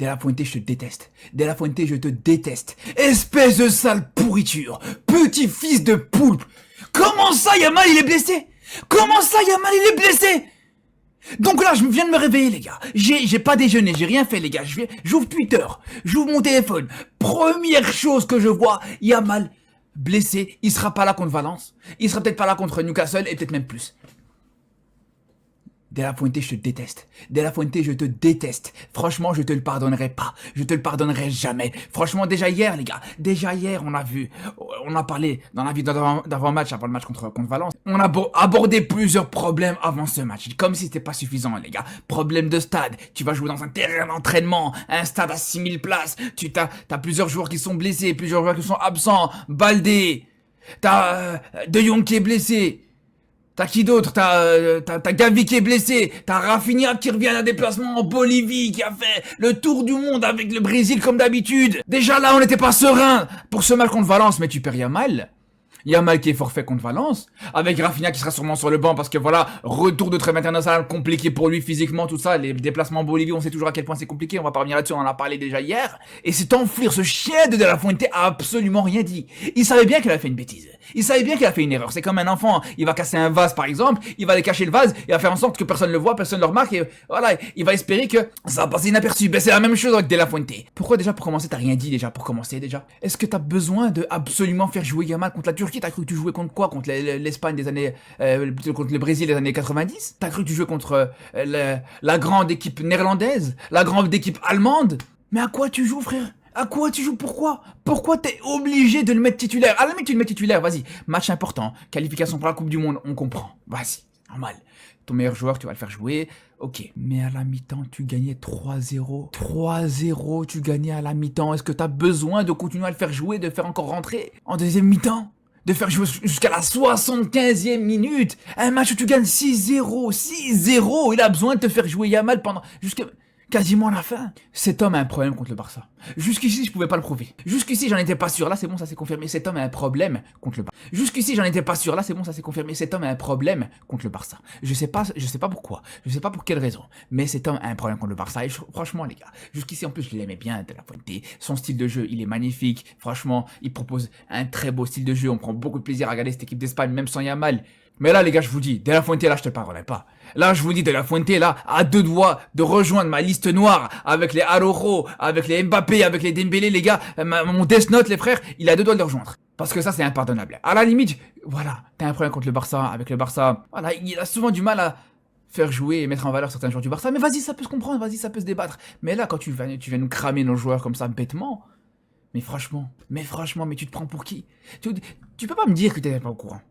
De La Fuente, je te déteste. De La Fuente, je te déteste. Espèce de sale pourriture. Petit fils de poulpe. Comment ça, Yamal, il est blessé? Comment ça, Yamal, il est blessé? Donc là, je viens de me réveiller, les gars. J'ai pas déjeuné, j'ai rien fait, les gars. J'ouvre Twitter, j'ouvre mon téléphone. Première chose que je vois, Yamal blessé. Il sera pas là contre Valence. Il sera peut-être pas là contre Newcastle et peut-être même plus. De La Fuente, je te déteste. De La Fuente, je te déteste. Franchement, je te le pardonnerai pas. Je te le pardonnerai jamais. Franchement, déjà hier, les gars. Déjà hier, on a parlé dans la vidéo d'avant-match, avant le match contre Valence. On a abordé plusieurs problèmes avant ce match. Comme si c'était pas suffisant, les gars. Problème de stade. Tu vas jouer dans un terrain d'entraînement. Un stade à 6000 places. T'as plusieurs joueurs qui sont blessés. Plusieurs joueurs qui sont absents. Baldé. T'as De Jong qui est blessé. T'as qui d'autre? T'as Gavi qui est blessé. T'as Rafinha qui revient d'un déplacement en Bolivie, qui a fait le tour du monde avec le Brésil comme d'habitude. Déjà là, on n'était pas serein pour ce match contre Valence, mais tu perds Yamal. Yamal qui est forfait contre Valence, avec Rafinha qui sera sûrement sur le banc parce que voilà, retour de trêve international compliqué pour lui physiquement, tout ça, les déplacements en Bolivie, on sait toujours à quel point c'est compliqué, on va pas revenir là-dessus, on en a parlé déjà hier. Et cet enflure, ce chien de La Fuente a absolument rien dit. Il savait bien qu'il a fait une bêtise. Il savait bien qu'il a fait une erreur. C'est comme un enfant, il va casser un vase par exemple, il va aller cacher le vase, il va faire en sorte que personne ne le voit, personne ne le remarque et voilà, il va espérer que ça va passer inaperçu. Ben c'est la même chose avec De La Fuente. Pourquoi déjà pour commencer t'as rien dit déjà pour commencer déjà? Est-ce que t'as besoin de absolument faire jouer Yamal contre la Turquie? T'as cru que tu jouais contre quoi? Contre l'Espagne des années, plutôt contre le Brésil des années 90? T'as cru que tu jouais contre la grande équipe néerlandaise? La grande équipe allemande? Mais à quoi tu joues, frère? À quoi tu joues? Pourquoi? Pourquoi t'es obligé de le mettre titulaire? À la limite, tu le mets titulaire, vas-y. Match important, qualification pour la Coupe du Monde, on comprend. Vas-y, normal. Ton meilleur joueur, tu vas le faire jouer, ok. Mais à la mi-temps, tu gagnais 3-0. 3-0, tu gagnais à la mi-temps. Est-ce que t'as besoin de continuer à le faire jouer, de faire encore rentrer en deuxième mi-temps? De faire jouer jusqu'à la 75e minute? Un match où tu gagnes 6-0, 6-0, il a besoin de te faire jouer Yamal pendant... jusqu'à... quasiment à la fin. Cet homme a un problème contre le Barça. Jusqu'ici, je pouvais pas le prouver. Jusqu'ici, j'en étais pas sûr. Là, c'est bon, ça s'est confirmé. Cet homme a un problème contre le Barça. Jusqu'ici, j'en étais pas sûr. Là, c'est bon, ça s'est confirmé. Cet homme a un problème contre le Barça. Je sais pas pourquoi. Je sais pas pour quelle raison. Mais cet homme a un problème contre le Barça. Et franchement, les gars, jusqu'ici, en plus, je l'aimais bien, De La Fuente. Son style de jeu, il est magnifique. Franchement, il propose un très beau style de jeu. On prend beaucoup de plaisir à regarder cette équipe d'Espagne, même sans Yamal. Mais là, les gars, je vous dis, De La Fuente, là, je te parlerai pas. Là, je vous dis, De La Fuente, là, à deux doigts de rejoindre ma liste noire avec les Araujo, avec les Mbappé, avec les Dembélé, les gars, mon Death Note, les frères, il a deux doigts de le rejoindre. Parce que ça, c'est impardonnable. À la limite, voilà, t'as un problème contre le Barça, avec le Barça, voilà, il a souvent du mal à faire jouer et mettre en valeur certains joueurs du Barça, mais vas-y, ça peut se comprendre, vas-y, ça peut se débattre. Mais là, quand tu viens nous cramer nos joueurs comme ça, bêtement, mais franchement, mais tu te prends pour qui? Tu peux pas me dire que t'étais pas au courant.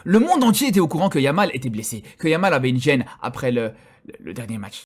Le monde entier était au courant que Yamal était blessé, que Yamal avait une gêne après le dernier match.